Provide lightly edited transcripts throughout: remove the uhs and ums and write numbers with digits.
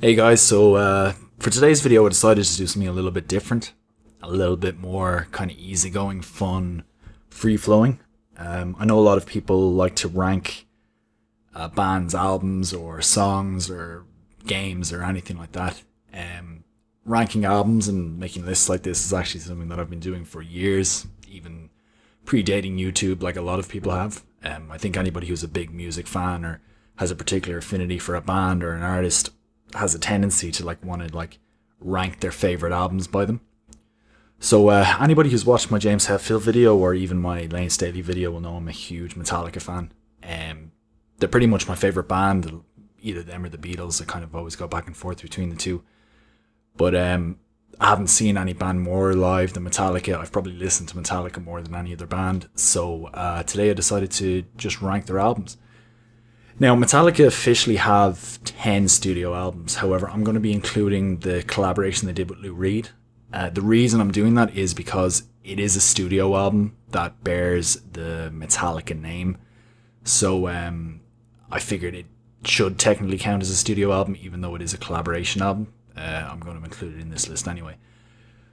Hey guys, so for today's video I decided to do something a little bit different, a little bit more kind of easygoing, fun, free-flowing. I know a lot of people like to rank bands' albums or songs or games or anything like that. Ranking albums and making lists like this is actually something that I've been doing for years, even predating YouTube like a lot of people have. I think anybody who's a big music fan or has a particular affinity for a band or an artist has a tendency to want to rank their favorite albums by them. So anybody who's watched my James Hetfield video or even my Lane Staley video will know I'm a huge Metallica fan. They're pretty much my favorite band, either them or the Beatles. I kind of always go back and forth between the two. But I haven't seen any band more live than Metallica. I've probably listened to Metallica more than any other band. So today I decided to just rank their albums. Now, Metallica officially have 10 studio albums. However, I'm going to be including the collaboration they did with Lou Reed. The reason I'm doing that is because it is a studio album that bears the Metallica name. So I figured it should technically count as a studio album, even though it is a collaboration album. I'm going to include it in this list anyway.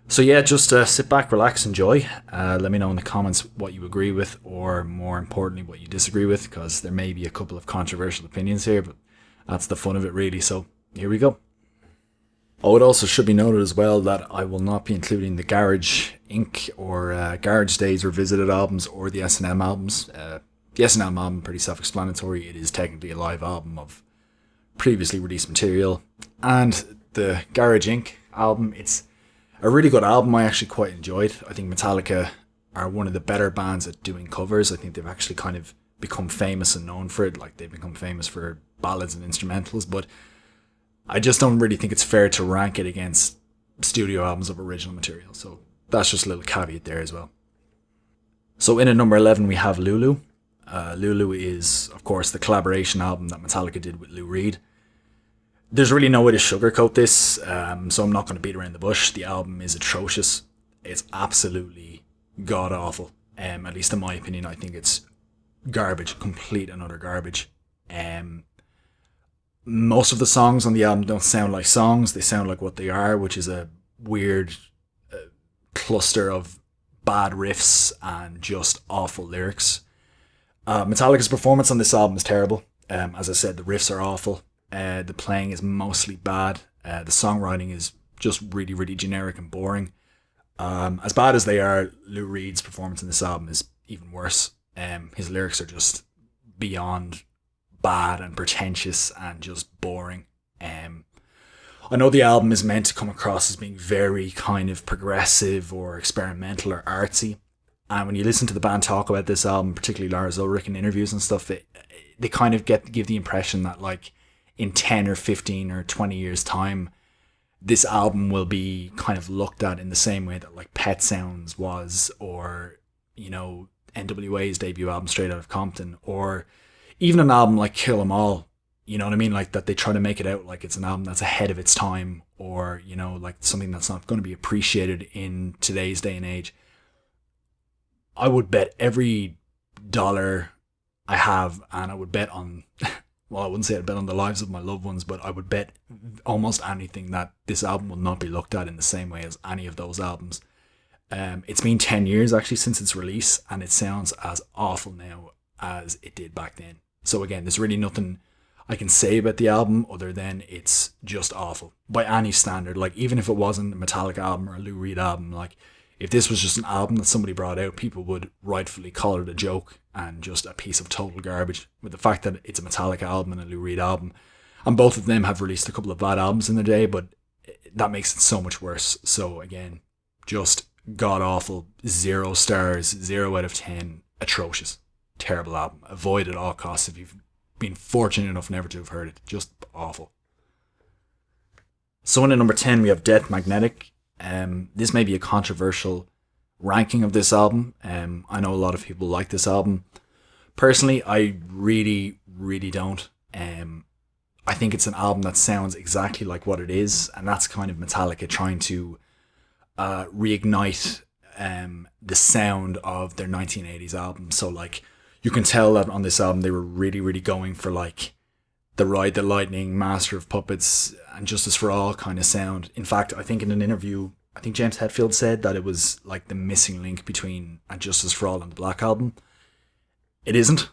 So yeah, just sit back, relax, enjoy. Let me know in the comments what you agree with, or more importantly, what you disagree with, because there may be a couple of controversial opinions here, but that's the fun of it really. So here we go. Oh, it also should be noted as well that I will not be including the Garage Inc. or Garage Days Revisited albums or the S&M albums. The S&M album, pretty self-explanatory. It is technically a live album of previously released material. And the Garage Inc. album, it's a really good album. I actually quite enjoyed. I think Metallica are one of the better bands at doing covers. I think they've actually kind of become famous and known for it. Like, they've become famous for ballads and instrumentals, but I just don't really think it's fair to rank it against studio albums of original material. So that's just a little caveat there as well. So in at number 11 we have Lulu. Lulu is, of course, the collaboration album that Metallica did with Lou Reed. There's really no way to sugarcoat this, so I'm not going to beat around the bush. The album is atrocious. It's absolutely god-awful. At least in my opinion, I think it's garbage, complete and utter garbage. Most of the songs on the album don't sound like songs. They sound like what they are, which is a weird cluster of bad riffs and just awful lyrics. Metallica's performance on this album is terrible. As I said, the riffs are awful. The playing is mostly bad. The songwriting is just really, really generic and boring. As bad as they are, Lou Reed's performance in this album is even worse. His lyrics are just beyond bad and pretentious and just boring. I know the album is meant to come across as being very kind of progressive or experimental or artsy. And when you listen to the band talk about this album, particularly Lars Ulrich in interviews and stuff, they kind of give the impression that in 10 or 15 or 20 years time, this album will be kind of looked at in the same way that Pet Sounds was, or NWA's debut album Straight Outta Compton, or even an album like Kill 'Em All. You know what I mean? That they try to make it out like it's an album that's ahead of its time, or something that's not going to be appreciated in today's day and age. I would bet every dollar I have, and I would bet on well, I wouldn't say I'd bet on the lives of my loved ones, but I would bet almost anything that this album will not be looked at in the same way as any of those albums. It's been 10 years actually since its release, and it sounds as awful now as it did back then. So again, there's really nothing I can say about the album other than it's just awful by any standard. Even if it wasn't a Metallica album or a Lou Reed album, if this was just an album that somebody brought out, people would rightfully call it a joke and just a piece of total garbage. With the fact that it's a Metallica album and a Lou Reed album, and both of them have released a couple of bad albums in their day, but that makes it so much worse. So again, just god-awful, 0 stars, 0 out of 10, atrocious, terrible album. Avoid at all costs if you've been fortunate enough never to have heard it. Just awful. So in at number 10 we have Death Magnetic. This may be a controversial ranking of this album. I know a lot of people like this album. Personally, I really, really don't. I think it's an album that sounds exactly like what it is, and that's kind of Metallica trying to reignite the sound of their 1980s album. So you can tell that on this album they were really, really going for the Ride the Lightning, Master of Puppets, and Justice for All kind of sound. In fact, I think in an interview, I think James Hetfield said that it was like the missing link between A Justice for All and the Black Album. It isn't.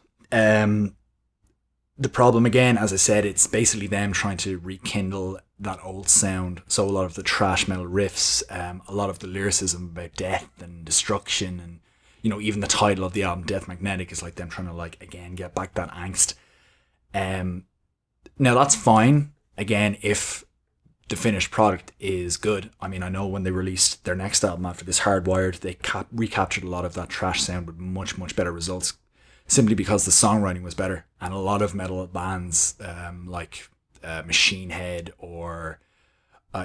The problem, again, as I said, it's basically them trying to rekindle that old sound. So a lot of the thrash metal riffs, a lot of the lyricism about death and destruction, and even the title of the album, Death Magnetic, is like them trying to again get back that angst. Now that's fine, again, if the finished product is good. I mean, I know when they released their next album after this, Hardwired, they recaptured a lot of that thrash sound with much, much better results, simply because the songwriting was better. And a lot of metal bands like Machine Head or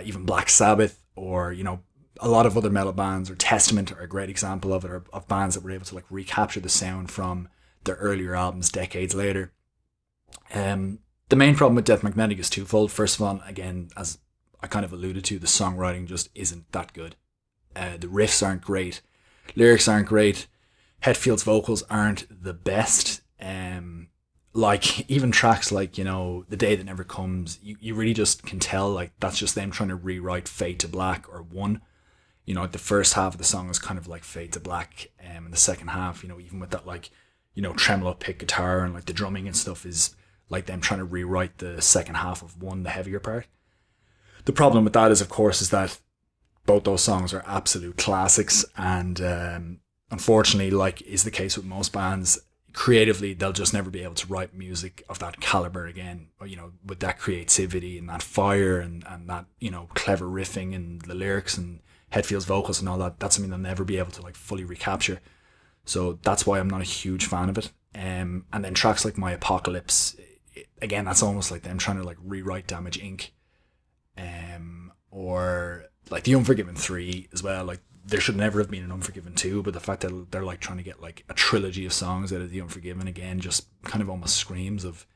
even Black Sabbath, or a lot of other metal bands, or Testament are a great example of it, or of bands that were able to recapture the sound from their earlier albums decades later. The main problem with Death Magnetic is twofold. First of all, again, as I kind of alluded to, the songwriting just isn't that good. The riffs aren't great, lyrics aren't great, Hetfield's vocals aren't the best. Even tracks like The Day That Never Comes, you really just can tell that's just them trying to rewrite Fade to Black or One. The first half of the song is kind of like Fade to Black, and the second half, even with that tremolo pick guitar and the drumming and stuff, is like them trying to rewrite the second half of One, the heavier part. The problem with that is, of course, is that both those songs are absolute classics, and unfortunately, is the case with most bands, creatively they'll just never be able to write music of that caliber again, with that creativity and that fire and that clever riffing and the lyrics and Hetfield's vocals and all that. That's something they'll never be able to fully recapture. So that's why I'm not a huge fan of it. And then tracks like My Apocalypse, again, that's almost like them trying to rewrite Damage Inc. Or The Unforgiven 3 as well. There should never have been an Unforgiven 2, but the fact that they're trying to get a trilogy of songs out of The Unforgiven, again, just kind of almost screams of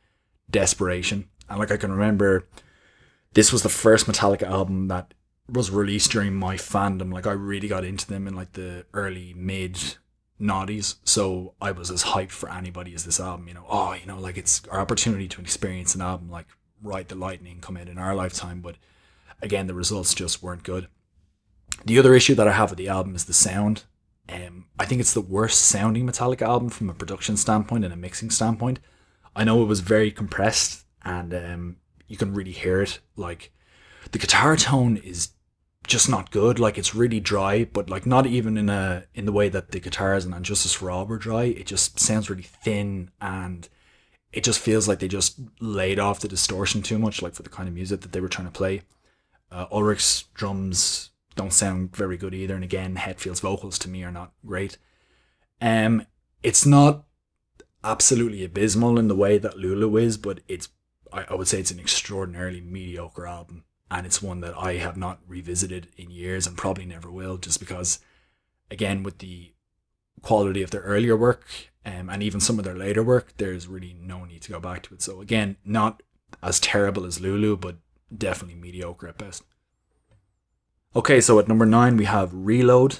desperation. And I can remember, this was the first Metallica album that was released during my fandom. I really got into them in the early mid noughties, so I was as hyped for anybody as this album. It's our opportunity to experience an album like Ride the Lightning come out in our lifetime, but again, the results just weren't good. The other issue that I have with the album is the sound. I think it's the worst sounding Metallica album from a production standpoint and a mixing standpoint. I know it was very compressed, and you can really hear it. The guitar tone is just not good. It's really dry, but not even in the way that the guitars and Justice for All were dry. It just sounds really thin, and it just feels like they just laid off the distortion too much, for the kind of music that they were trying to play. Ulrich's drums don't sound very good either, and again, Hetfield's vocals to me are not great. It's not absolutely abysmal in the way that Lulu is, but I would say it's an extraordinarily mediocre album, and it's one that I have not revisited in years and probably never will, just because, again, with the quality of their earlier work, and even some of their later work, there's really no need to go back to it. So again, not as terrible as Lulu, but definitely mediocre at best. Okay, so at number 9 we have Reload.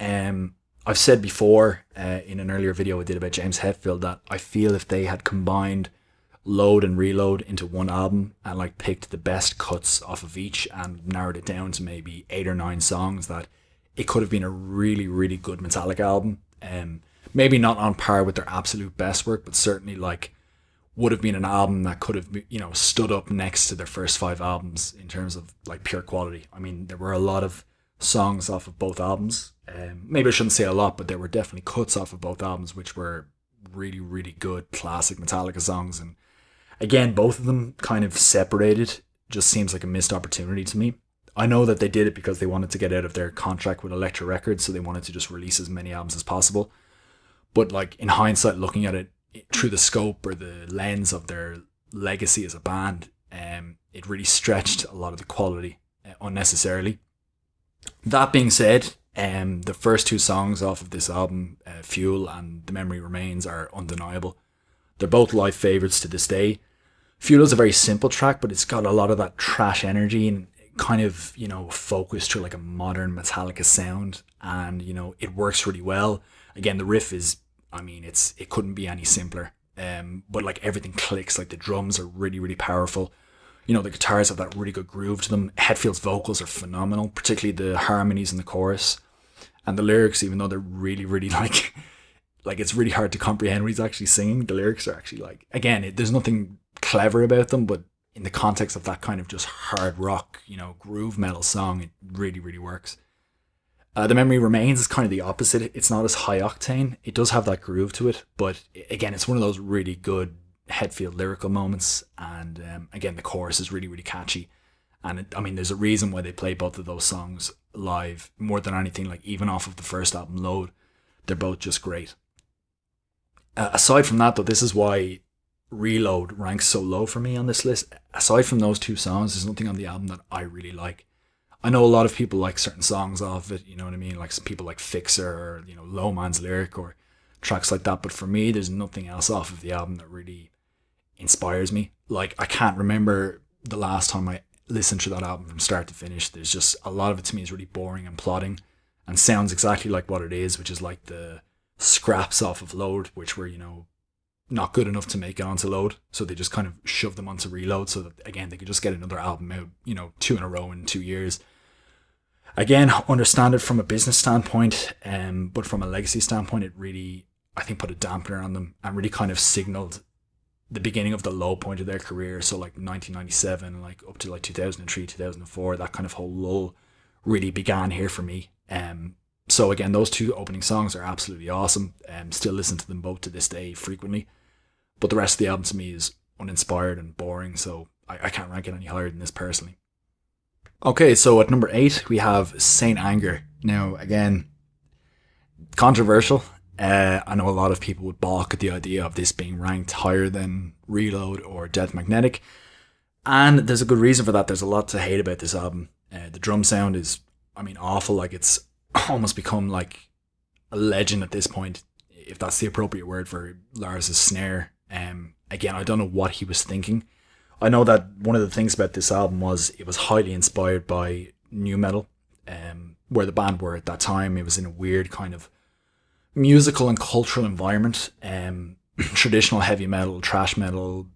I've said before in an earlier video I did about James Hetfield that I feel if they had combined Load and Reload into one album and picked the best cuts off of each and narrowed it down to maybe 8 or 9 songs, that it could have been a really, really good Metallica album. Maybe not on par with their absolute best work, but certainly would have been an album that could have stood up next to their first 5 albums in terms of pure quality. I mean, there were a lot of songs off of both albums. Maybe I shouldn't say a lot, but there were definitely cuts off of both albums which were really, really good classic Metallica songs. And again, both of them kind of separated. Just seems like a missed opportunity to me. I know that they did it because they wanted to get out of their contract with Elektra Records, so they wanted to just release as many albums as possible. But in hindsight, looking at it through the scope or the lens of their legacy as a band, it really stretched a lot of the quality unnecessarily. That being said, the first 2 songs off of this album, Fuel and The Memory Remains, are undeniable. They're both live favourites to this day. Fuel is a very simple track, but it's got a lot of that trash energy and kind of, focused through a modern Metallica sound, and it works really well. Again, the riff is, it couldn't be any simpler. but like everything clicks. Like the drums are really, really powerful. You know, the guitars have that really good groove to them. Hetfield's vocals are phenomenal, particularly the harmonies in the chorus. And the lyrics, even though they're really, really like it's really hard to comprehend what he's actually singing. The lyrics are actually like, again, there's nothing clever about them, but in the context of that kind of just hard rock, you know, groove metal song, it really, really works. The Memory Remains is kind of the opposite. It's not as high octane. It does have that groove to it, but again, it's one of those really good Hetfield lyrical moments. And again, the chorus is really, really catchy. And I mean, there's a reason why they play both of those songs live more than anything. Like even off of the first album, Load, they're both just great. Aside from that, though, this is why Reload ranks so low for me on this list. Aside from those two songs, there's nothing on the album that I really like. I know a lot of people like certain songs off it, you know what I mean? Like some people like Fixer or, you know, Low Man's Lyric or tracks like that. But for me, there's nothing else off of the album that really inspires me. Like, I can't remember the last time I listened to that album from start to finish. There's just a lot of it to me is really boring and plodding and sounds exactly like what it is, which is like the scraps off of Load, which were, you know, not good enough to make it onto Load. So they just kind of shoved them onto Reload so that, again, they could just get another album out, you know, 2 in a row in 2 years. Again, understand it from a business standpoint, but from a legacy standpoint, it really, I think, put a dampener on them and really kind of signaled the beginning of the low point of their career. So like 1997, like up to like 2003, 2004, that kind of whole lull really began here for me. So again, those two opening songs are absolutely awesome. Still listen to them both to this day frequently. But the rest of the album to me is uninspired and boring, so I can't rank it any higher than this personally. Okay, so at number 8, we have Saint Anger. Now, again, controversial. I know a lot of people would balk at the idea of this being ranked higher than Reload or Death Magnetic. And there's a good reason for that. There's a lot to hate about this album. The drum sound is, I mean, awful. Like, it's almost become like a legend at this point, if that's the appropriate word for Lars's snare. Again, I don't know what he was thinking. I know that one of the things about this album was it was highly inspired by nu metal, where the band were at that time. It was in a weird kind of musical and cultural environment. Traditional heavy metal, thrash metal,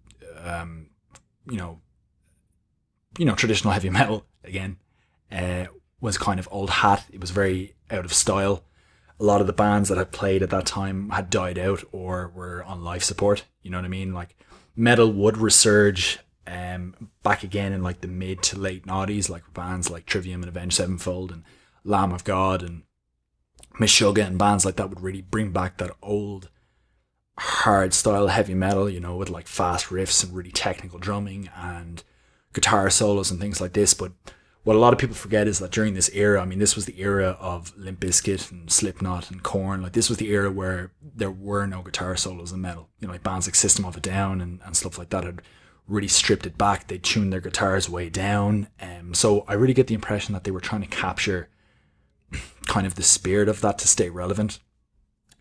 you know, traditional heavy metal again, was kind of old hat. It was very out of style. A lot of the bands that had played at that time had died out or were on life support. You know what I mean? Like metal would resurge back again in like the mid to late noughties, like bands like Trivium and Avenged Sevenfold and Lamb of God and Meshuggah and bands like that would really bring back that old hard style heavy metal, you know, with like fast riffs and really technical drumming and guitar solos and things like this. But what a lot of people forget is that during this era, I mean, this was the era of Limp Bizkit and Slipknot and Korn. Like, this was the era where there were no guitar solos in metal. You know, like bands like System of a Down and stuff like that had really stripped it back. They tuned their guitars way down. So I really get the impression that they were trying to capture kind of the spirit of that to stay relevant.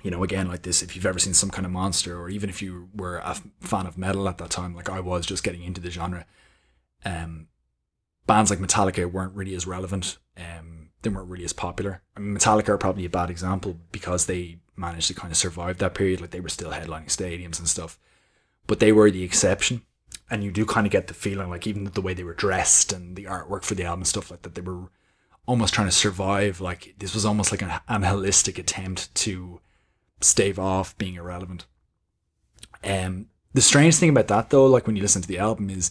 You know, again, like this, if you've ever seen Some Kind of Monster, or even if you were a fan of metal at that time, like I was just getting into the genre, bands like Metallica weren't really as relevant. They weren't really as popular. I mean, Metallica are probably a bad example because they managed to kind of survive that period. Like, they were still headlining stadiums and stuff, but they were the exception. And you do kind of get the feeling, like, even the way they were dressed and the artwork for the album and stuff like that, they were almost trying to survive. Like, this was almost like an holistic attempt to stave off being irrelevant. The strange thing about that, though, like when you listen to the album, is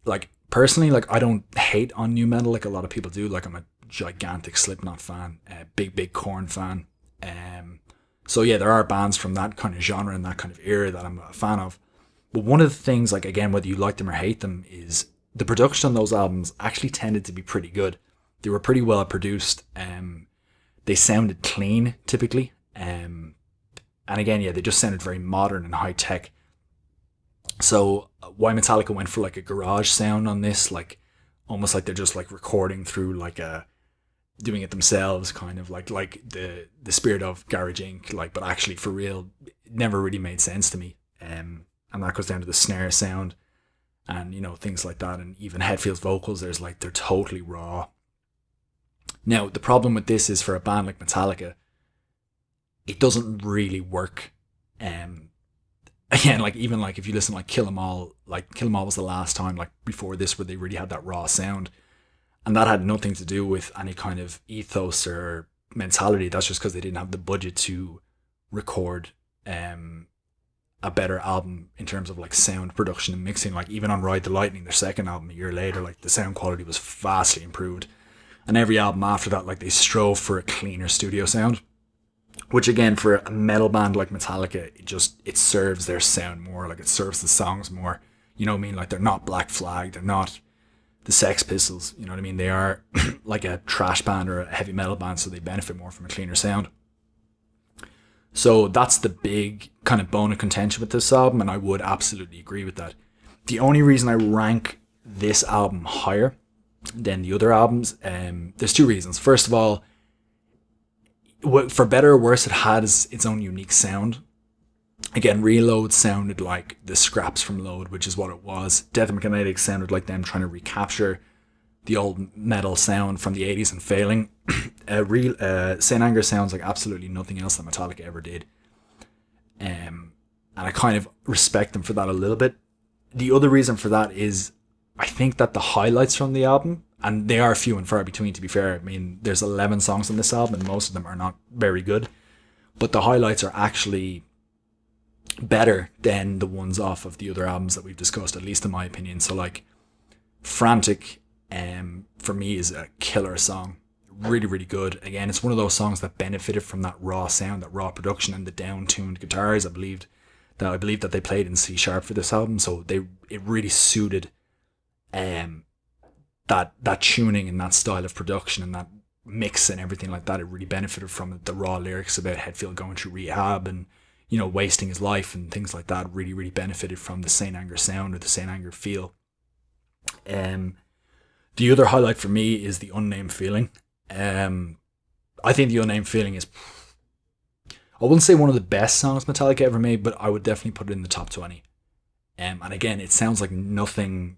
like, personally, like, I don't hate on nu metal like a lot of people do. Like, I'm a gigantic Slipknot fan, a big Korn fan. So yeah, there are bands from that kind of genre and that kind of era that I'm a fan of. But one of the things, like, again, whether you like them or hate them, is the production on those albums actually tended to be pretty good. They were pretty well produced. They sounded clean, typically. And again, yeah, they just sounded very modern and high tech. So why Metallica went for like a garage sound on this, like almost like they're just like recording through like doing it themselves, kind of like the spirit of Garage Inc., like, but actually for real, it never really made sense to me. And that goes down to the snare sound and, you know, things like that. And even Hetfield's vocals, they're totally raw. Now, the problem with this is, for a band like Metallica, it doesn't really work. again, like even like if you listen to like Kill 'Em All, like Kill 'Em All was the last time like before this where they really had that raw sound, and that had nothing to do with any kind of ethos or mentality. That's just because they didn't have the budget to record a better album in terms of like sound production and mixing. Like even on Ride the Lightning, their second album a year later, like the sound quality was vastly improved, and every album after that, like they strove for a cleaner studio sound, which again for a metal band like Metallica, it serves their sound more, like it serves the songs more. You know what I mean? Like they're not Black Flag, they're not the Sex Pistols, you know what I mean? They are like a trash band or a heavy metal band, so they benefit more from a cleaner sound. So that's the big kind of bone of contention with this album, and I would absolutely agree with that. The only reason I rank this album higher than the other albums, there's two reasons. First of all, for better or worse, it has its own unique sound. Again, Reload sounded like the scraps from Load, which is what it was. Death Magnetic sounded like them trying to recapture the old metal sound from the 80s and failing. Saint Anger sounds like absolutely nothing else that Metallica ever did. And I kind of respect them for that a little bit. The other reason for that is I think that the highlights from the album, and they are few and far between to be fair. I mean, there's 11 songs on this album and most of them are not very good. But the highlights are actually better than the ones off of the other albums that we've discussed, at least in my opinion. So like Frantic for me is a killer song, really really good. Again, it's one of those songs that benefited from that raw sound, that raw production, and the down-tuned guitars. I believe that they played in C sharp for this album, so it really suited that tuning and that style of production and that mix and everything like that. It really benefited from it. The raw lyrics about Hetfield going through rehab and, you know, wasting his life and things like that really, really benefited from the Saint Anger sound or the Saint Anger feel. The other highlight for me is the Unnamed Feeling. I think the Unnamed Feeling is, I wouldn't say one of the best songs Metallica ever made, but I would definitely put it in the top 20. And again, it sounds like nothing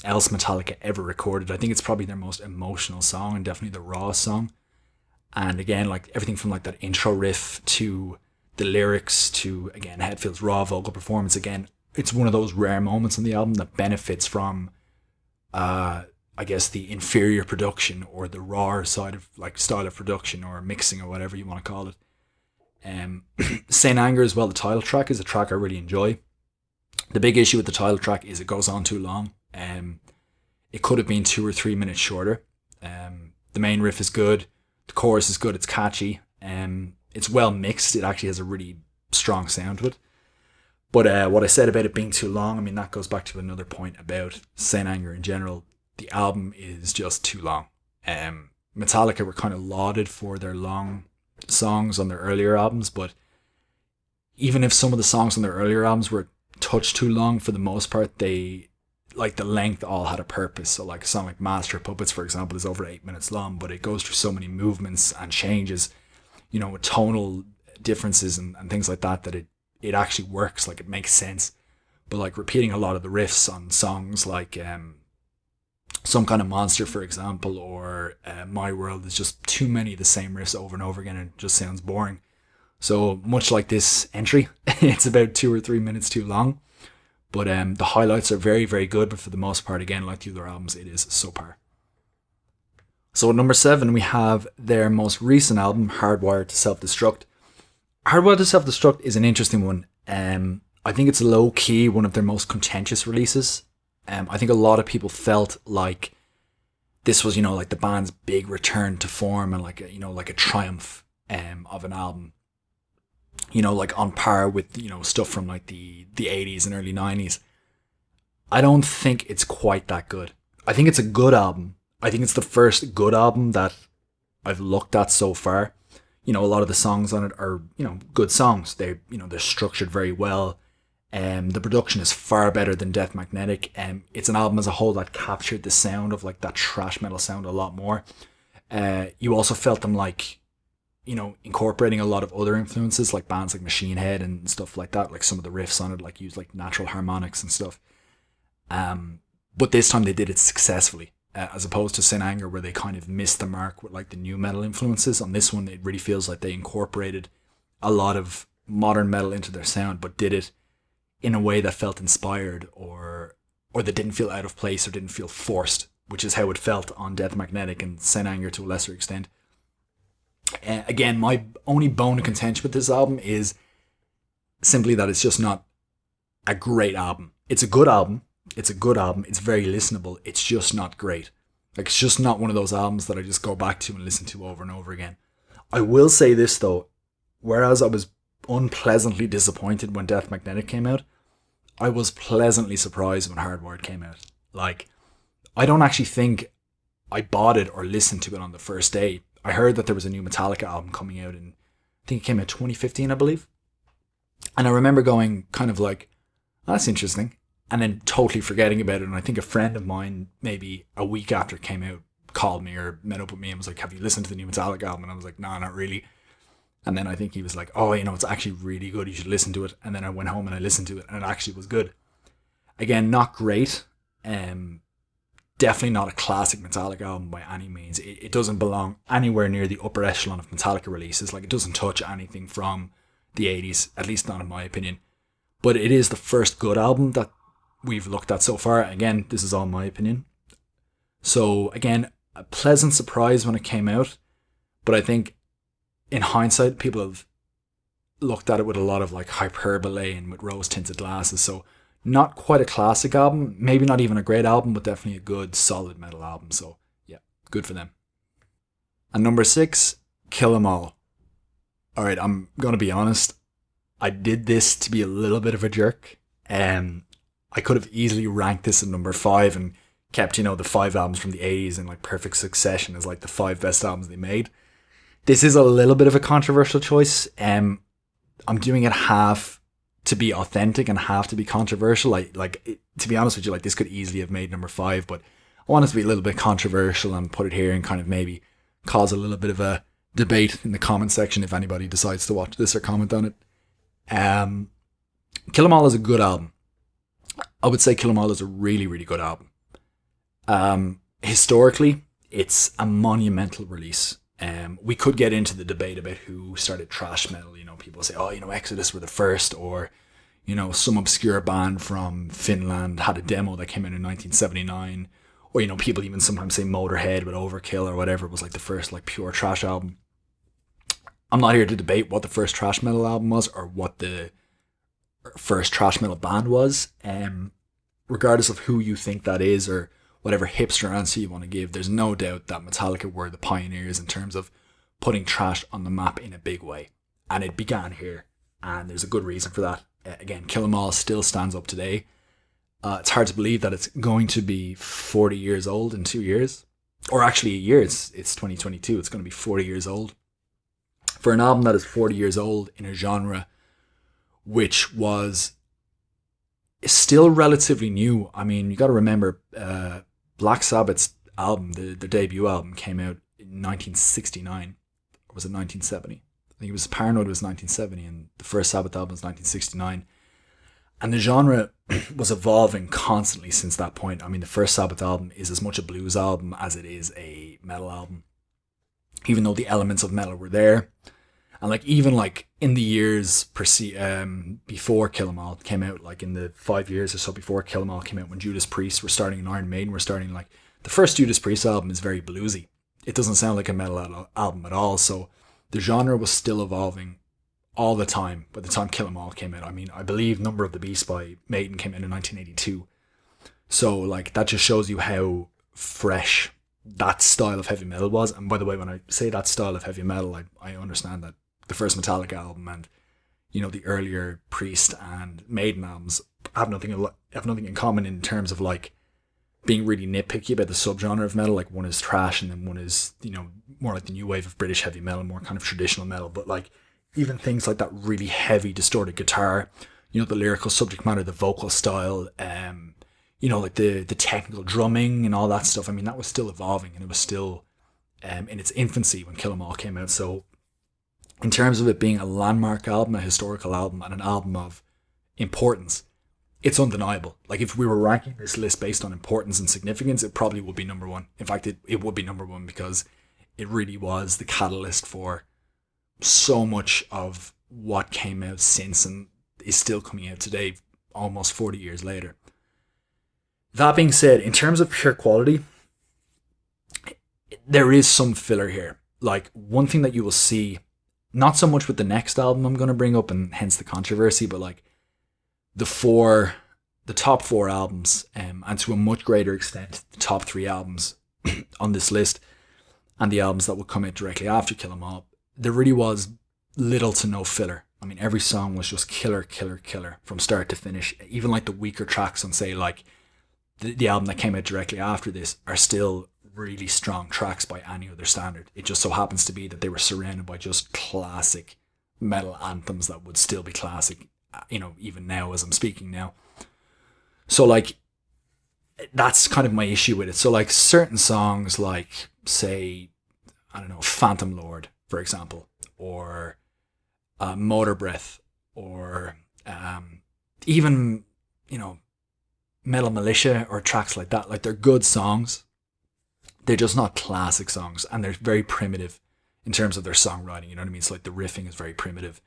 else Metallica ever recorded. I think it's probably their most emotional song and definitely the rawest song. And again, like everything from like that intro riff to the lyrics to, again, Hetfield's raw vocal performance. Again, it's one of those rare moments on the album that benefits from I guess the inferior production or the raw side of like style of production or mixing or whatever you want to call it. Saint Anger as well, the title track, is a track I really enjoy. The big issue with the title track is it goes on too long. It could have been 2 or 3 minutes shorter. The main riff is good, the chorus is good, it's catchy, it's well mixed, it actually has a really strong sound to it. But what I said about it being too long, I mean, that goes back to another point about Saint Anger in general. The album is just too long. Metallica were kind of lauded for their long songs on their earlier albums, but even if some of the songs on their earlier albums were a touch too long, for the most part, they, like, the length all had a purpose. So like a song like Master of Puppets, for example, is over 8 minutes long, but it goes through so many movements and changes, you know, with tonal differences and things like that, that it actually works, like it makes sense. But like repeating a lot of the riffs on songs like Some Kind of Monster, for example, or My World, is just too many of the same riffs over and over again, and it just sounds boring. So much like this entry, it's about 2 or 3 minutes too long. But the highlights are very, very good, but for the most part, again, like the other albums, it is subpar. So at number 7, we have their most recent album, Hardwired to Self-Destruct. Hardwired to Self-Destruct is an interesting one. I think it's low-key one of their most contentious releases. I think a lot of people felt like this was, you know, like the band's big return to form and like a, you know, like a triumph of an album. You know, like on par with, you know, stuff from like the 80s and early 90s. I don't think it's quite that good. I think it's a good album. I think it's the first good album that I've looked at so far. You know, a lot of the songs on it are, you know, good songs. They, you know, they're structured very well. The production is far better than Death Magnetic. It's an album as a whole that captured the sound of like that thrash metal sound a lot more. You also felt them like, you know, incorporating a lot of other influences like bands like Machine Head and stuff like that. Like some of the riffs on it like used like natural harmonics and stuff. But this time they did it successfully. As opposed to Saint Anger, where they kind of missed the mark with like the new metal influences. On this one, it really feels like they incorporated a lot of modern metal into their sound, but did it in a way that felt inspired or that didn't feel out of place or didn't feel forced, which is how it felt on Death Magnetic and Saint Anger to a lesser extent. Again, my only bone of contention with this album is simply that it's just not a great album. It's a good album. It's a good album. It's very listenable. It's just not great. Like, it's just not one of those albums that I just go back to and listen to over and over again. I will say this though, whereas I was unpleasantly disappointed when Death Magnetic came out, I was pleasantly surprised when Hardwired came out. Like, I don't actually think I bought it or listened to it on the first day. I heard that there was a new Metallica album coming out in, I think it came out 2015, I believe. And I remember going kind of like, oh, that's interesting. And then totally forgetting about it. And I think a friend of mine, maybe a week after it came out, called me or met up with me and was like, have you listened to the new Metallica album? And I was like, no, not really. And then I think he was like, oh, it's actually really good. You should listen to it. And then I went home and I listened to it and it actually was good. Again, not great. Definitely not a classic Metallica album by any means. It doesn't belong anywhere near the upper echelon of Metallica releases. Like, it doesn't touch anything from the 80s, at least not in my opinion. But it is the first good album that we've looked at so far. Again, this is all my opinion. So again, a pleasant surprise when it came out. But I think in hindsight, people have looked at it with a lot of like hyperbole and with rose tinted glasses. So not quite a classic album, maybe not even a great album, but definitely a good, solid metal album. So yeah, good for them. And number 6, Kill 'Em All. Alright, I'm going to be honest. I did this to be a little bit of a jerk. I could have easily ranked this at number 5 and kept, the 5 albums from the 80s in like perfect succession as like the 5 best albums they made. This is a little bit of a controversial choice. I'm doing it half to be authentic and half to be controversial. To be honest with you, like, this could easily have made number 5, but I want it to be a little bit controversial and put it here and kind of maybe cause a little bit of a debate in the comment section if anybody decides to watch this or comment on it. Kill 'Em All is a good album. I would say Kill 'Em All is a really, really good album. Historically, it's a monumental release. We could get into the debate about who started thrash metal. People say, Exodus were the first, or, some obscure band from Finland had a demo that came out in 1979. Or, people even sometimes say Motorhead with Overkill or whatever was like the first like pure thrash album. I'm not here to debate what the first thrash metal album was or what the first thrash metal band was. Regardless of who you think that is or whatever hipster answer you want to give, there's no doubt that Metallica were the pioneers in terms of putting thrash on the map in a big way. And it began here, and there's a good reason for that. Again, Kill 'Em All still stands up today. It's hard to believe that it's going to be 40 years old in 2 years. Or actually a year, it's 2022, it's going to be 40 years old. For an album that is 40 years old in a genre which was still relatively new. I mean, you got to remember, Black Sabbath's album, their debut album, came out in 1969. Or was it 1970? I think it was Paranoid was 1970 and the first Sabbath album was 1969. And the genre was evolving constantly since that point. I mean, the first Sabbath album is as much a blues album as it is a metal album. Even though the elements of metal were there. And like even like in the years before Kill 'Em All came out, like in the 5 years or so before Kill 'Em All came out, when Judas Priest were starting and Iron Maiden were starting, like the first Judas Priest album is very bluesy. It doesn't sound like a metal album at all. So the genre was still evolving all the time by the time Kill 'Em All came out. I mean, I believe Number of the Beast by Maiden came out in 1982. So like that just shows you how fresh that style of heavy metal was. And by the way, when I say that style of heavy metal, I understand that the first Metallica album and the earlier Priest and Maiden albums have nothing in common in terms of like being really nitpicky about the subgenre of metal. Like one is thrash and then one is more like the new wave of British heavy metal, more kind of traditional metal. But like even things like that really heavy distorted guitar, the lyrical subject matter, the vocal style, like the technical drumming and all that stuff. I mean, that was still evolving and it was still in its infancy when Kill 'Em All came out. So in terms of it being a landmark album, a historical album, and an album of importance, it's undeniable. Like if we were ranking this list based on importance and significance, it probably would be number 1. In fact, it would be number 1 because it really was the catalyst for so much of what came out since and is still coming out today. almost 40 years later. That being said, in terms of pure quality, there is some filler here. Like, one thing that you will see, not so much with the next album I'm going to bring up, and hence the controversy, but like the top four albums, and to a much greater extent, the top three albums on this list, and the albums that will come out directly after Kill 'Em All, there really was little to no filler. I mean, every song was just killer, killer, killer from start to finish. Even like the weaker tracks on, say, like the album that came out directly after this are still really strong tracks by any other standard. It just so happens to be that they were surrounded by just classic metal anthems that would still be classic, even now as I'm speaking now. So like, that's kind of my issue with it. So like certain songs, like say, I don't know, Phantom Lord, for example, or Motor Breath, or even, Metal Militia, or tracks like that. Like, they're good songs. They're just not classic songs, and they're very primitive in terms of their songwriting. You know what I mean? It's like the riffing is very primitive,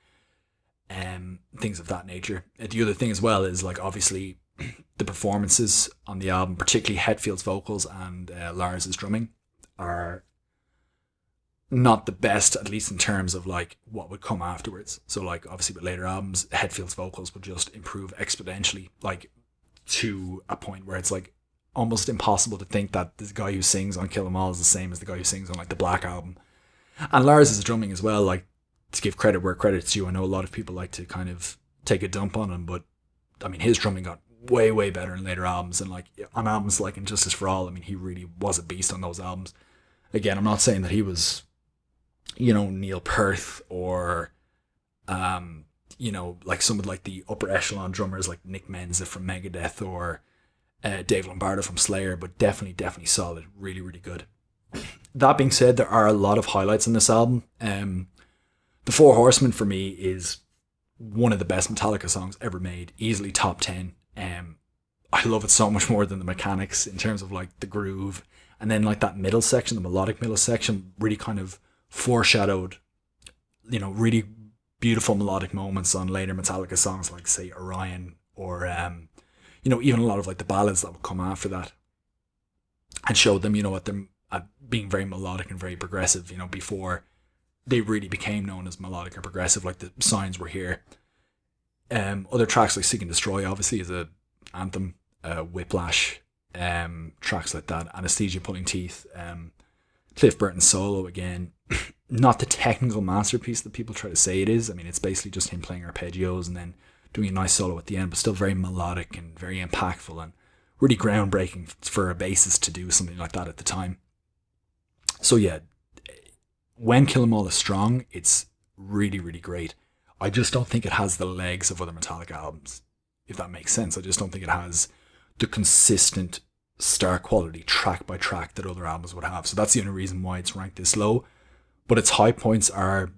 things of that nature. The other thing as well is, like, obviously the performances on the album, particularly Hetfield's vocals and Lars's drumming, are not the best, at least in terms of like what would come afterwards. So like, obviously with later albums, Hetfield's vocals would just improve exponentially, like to a point where it's like almost impossible to think that this guy who sings on Kill 'Em All is the same as the guy who sings on like the Black album. And Lars's drumming as well, like, to give credit where credit's due, I know a lot of people like to kind of take a dump on him, but I mean, his drumming got way, way better in later albums, and like on albums like Injustice for All, I mean, he really was a beast on those albums. Again, I'm not saying that he was, Neil Peart or, like some of like the upper echelon drummers like Nick Menza from Megadeth, or Dave Lombardo from Slayer, but definitely solid, really, really good. That being said, there are a lot of highlights in this album. The Four Horsemen for me is one of the best Metallica songs ever made, easily top 10. I love it so much more than the Mechanics in terms of like the groove, and then like that middle section, the melodic middle section, really kind of foreshadowed, really beautiful melodic moments on later Metallica songs like, say, Orion, or even a lot of like the ballads that would come after that, and showed them, what them being very melodic and very progressive, before they really became known as melodic or progressive. Like, the signs were here. Other tracks like Seek and Destroy obviously is a anthem, Whiplash, tracks like that, Anesthesia, Pulling Teeth, Cliff Burton's solo, again, not the technical masterpiece that people try to say it is. I mean, it's basically just him playing arpeggios and then doing a nice solo at the end, but still very melodic and very impactful, and really groundbreaking for a bassist to do something like that at the time. So yeah, when Kill 'Em All is strong, it's really, really great. I just don't think it has the legs of other Metallica albums, if that makes sense. I just don't think it has the consistent star quality track by track that other albums would have. So that's the only reason why it's ranked this low. But its high points are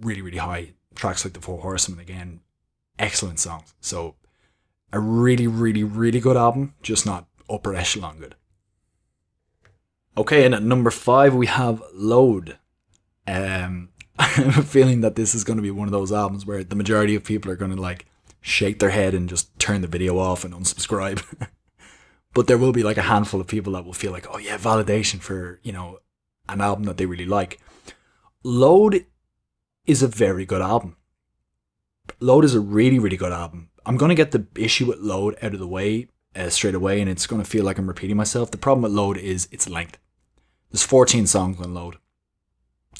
really, really high. Tracks like The Four Horsemen, again, excellent songs. So a really, really, really good album, just not upper echelon good. Okay, and at number 5 we have Load. I have a feeling that this is going to be one of those albums where the majority of people are going to like shake their head and just turn the video off and unsubscribe. But there will be like a handful of people that will feel like, oh yeah, validation for, an album that they really like. Load is a very good album. Load is a really, really good album. I'm going to get the issue with Load out of the way straight away, and it's going to feel like I'm repeating myself. The problem with Load is its length. There's 14 songs on Load.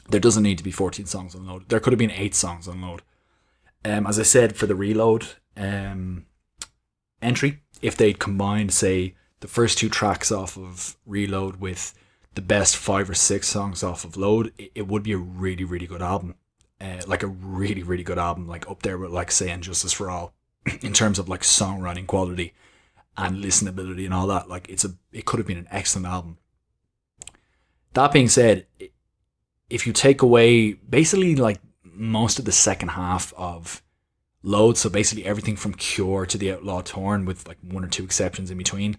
There doesn't need to be 14 songs on Load. There could have been 8 songs on Load. As I said, for the Reload entry, if they'd combined, say, the first 2 tracks off of Reload with the best 5 or 6 songs off of Load, it would be a really, really good album. Like a really, really good album, like up there with, like, say, Injustice for All, in terms of like songwriting quality and listenability and all that. Like, it could have been an excellent album. That being said, if you take away basically like most of the second half of Load, so basically everything from Cure to The Outlaw Torn, with like 1 or 2 exceptions in between,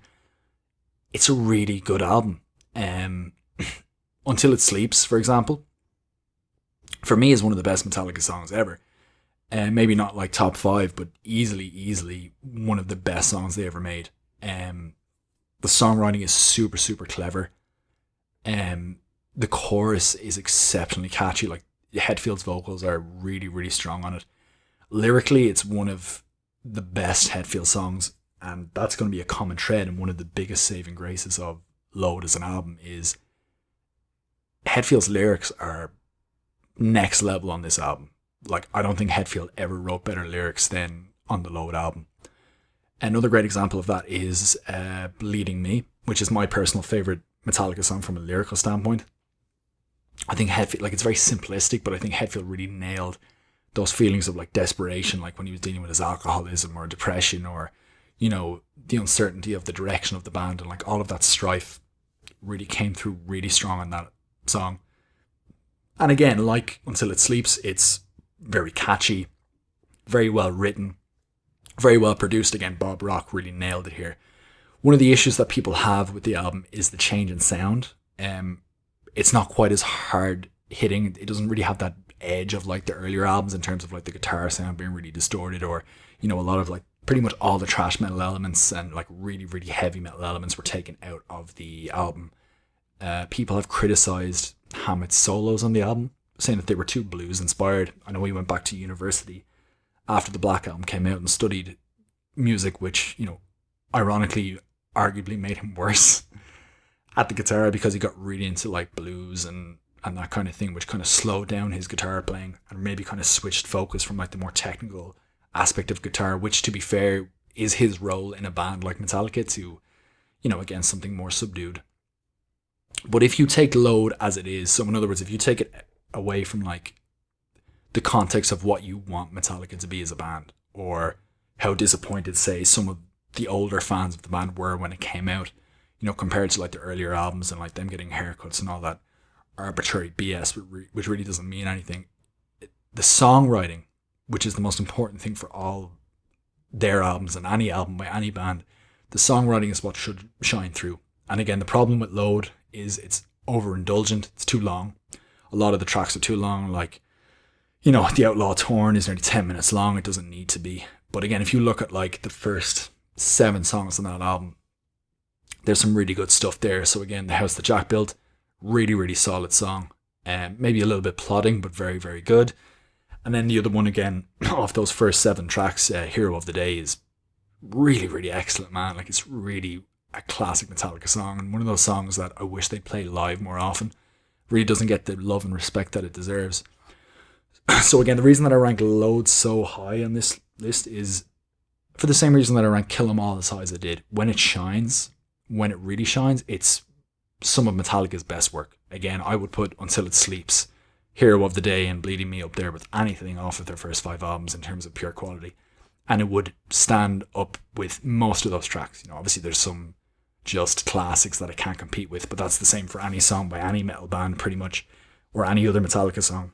it's a really good album. Until It Sleeps, for example, for me is one of the best Metallica songs ever. Maybe not like top 5, but easily one of the best songs they ever made. The songwriting is super, super clever. The chorus is exceptionally catchy. Like, Hetfield's vocals are really, really strong on it. Lyrically, it's one of the best Hetfield songs, and that's going to be a common thread. And one of the biggest saving graces of Load as an album is Hetfield's lyrics are next level on this album. Like, I don't think Hetfield ever wrote better lyrics than on the Load album. Another great example of that is Bleeding Me, which is my personal favorite Metallica song from a lyrical standpoint. I think Hetfield, like, it's very simplistic, but I think Hetfield really nailed those feelings of like desperation, like when he was dealing with his alcoholism or depression, or, you know, the uncertainty of the direction of the band, and like all of that strife really came through really strong on that song. And again, like Until It Sleeps, it's very catchy, very well written, very well produced. Again, Bob Rock really nailed it here. One of the issues that people have with the album is the change in sound. It's not quite as hard hitting. It doesn't really have that edge of like the earlier albums in terms of like the guitar sound being really distorted, or, you know, a lot of like pretty much all the thrash metal elements and like really, really heavy metal elements were taken out of the album. People have criticized Hammett's solos on the album, saying that they were too blues inspired. I know he went back to university after the Black Album came out and studied music, which, you know, ironically, arguably made him worse at the guitar, because he got really into like blues and that kind of thing, which kind of slowed down his guitar playing and maybe kind of switched focus from like the more technical aspect of guitar, which, to be fair, is his role in a band like Metallica, to, you know, again, something more subdued. But if you take Load as it is, so in other words, if you take it away from like the context of what you want Metallica to be as a band, or how disappointed, say, some of the older fans of the band were when it came out, you know, compared to like the earlier albums and like them getting haircuts and all that arbitrary BS, which really doesn't mean anything. The songwriting, which is the most important thing for all their albums and any album by any band, the songwriting is what should shine through. And again, the problem with Load is it's overindulgent. It's too long. A lot of the tracks are too long. Like, you know, The Outlaw Torn is nearly 10 minutes long. It doesn't need to be. But again, if you look at like the first 7 songs on that album, there's some really good stuff there. So again, The House That Jack Built, really, really solid song. Maybe a little bit plodding, but very, very good. And then the other one, again, off those first 7 tracks, Hero of the Day, is really, really excellent, man. Like, it's really a classic Metallica song, and one of those songs that I wish they'd play live more often. Really doesn't get the love and respect that it deserves. So again, the reason that I rank Load so high on this list is for the same reason that I rank Kill 'Em All as high as I did. When it shines, when it really shines, it's some of Metallica's best work. Again, I would put Until It Sleeps, Hero of the Day, and Bleeding Me up there with anything off of their first 5 albums in terms of pure quality. And it would stand up with most of those tracks. You know, obviously there's some just classics that I can't compete with, but that's the same for any song by any metal band pretty much, or any other Metallica song.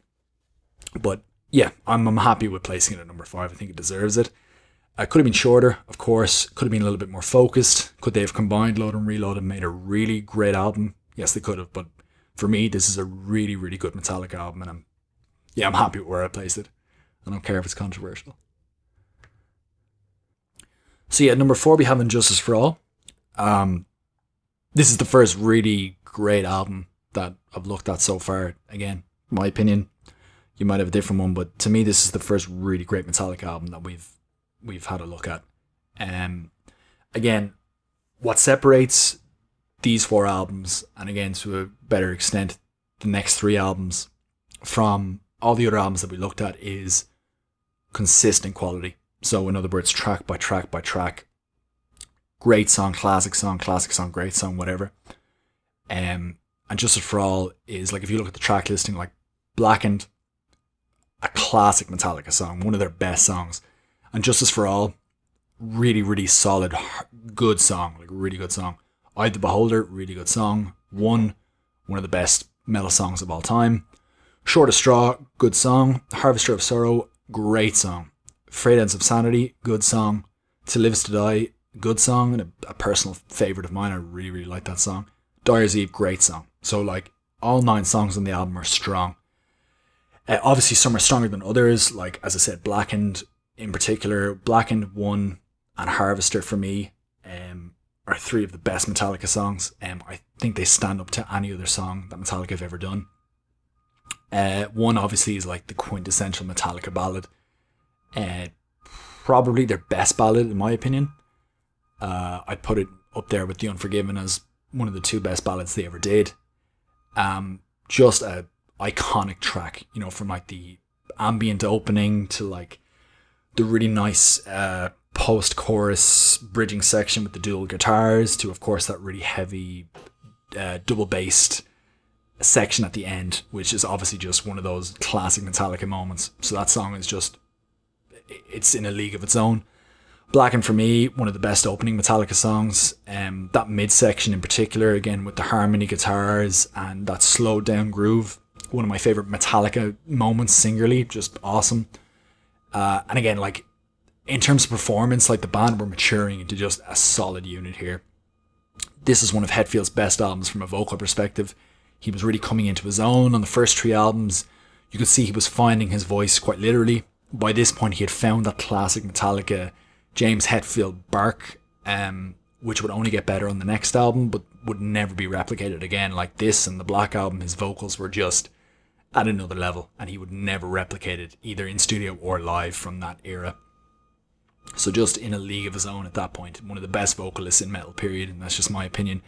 But yeah, I'm happy with placing it at number 5. I think it deserves it. Could have been shorter, of course. Could have been a little bit more focused. Could they have combined Load and Reload and made a really great album? Yes, they could have. But for me, this is a really, really good Metallica album, and I'm happy with where I placed it. I don't care if it's controversial. So yeah, number 4, we have Injustice for All. This is the first really great album that I've looked at so far. Again, my opinion. You might have a different one, but to me, this is the first really great Metallica album that we've had a look at. Again, what separates these 4 albums, and again to a better extent the next 3 albums, from all the other albums that we looked at, is consistent quality. So in other words, track by track by track, great song, classic song, great song, whatever. And Justice for All is, like, if you look at the track listing, like Blackened, a classic Metallica song, one of their best songs. And Justice for All, really, really solid, good song, like really good song. Eye the Beholder, really good song. One of the best metal songs of all time. Short of Straw, good song. Harvester of Sorrow, great song. Frayed Ends of Sanity, good song. To Live Is To Die, good song, and a personal favourite of mine. I really, really like that song. Dyer's Eve, great song. So like, all 9 songs on the album are strong. Obviously, some are stronger than others. Like, as I said, Blackened in particular, Blackened 1 and Harvester for me are three of the best Metallica songs. I think they stand up to any other song that Metallica have ever done. One obviously is like the quintessential Metallica ballad. Probably their best ballad in my opinion. I'd put it up there with The Unforgiven as one of the two best ballads they ever did. Just a iconic track, you know, from like the ambient opening to like the really nice post-chorus bridging section with the dual guitars to, of course, that really heavy double-bassed section at the end, which is obviously just one of those classic Metallica moments. So that song is just, it's in a league of its own. Blackened for me, one of the best opening Metallica songs. That midsection in particular, again with the harmony guitars and that slowed down groove, one of my favorite Metallica moments singularly, just awesome. And again, like in terms of performance, like the band were maturing into just a solid unit here. This is one of Hetfield's best albums from a vocal perspective. He was really coming into his own on the first three albums. You could see he was finding his voice quite literally. By this point, he had found that classic Metallica James Hetfield bark, which would only get better on the next album, but would never be replicated again. Like this and the Black Album, his vocals were just at another level, and he would never replicate it, either in studio or live from that era. So just in a league of his own at that point, one of the best vocalists in metal, period, and that's just my opinion.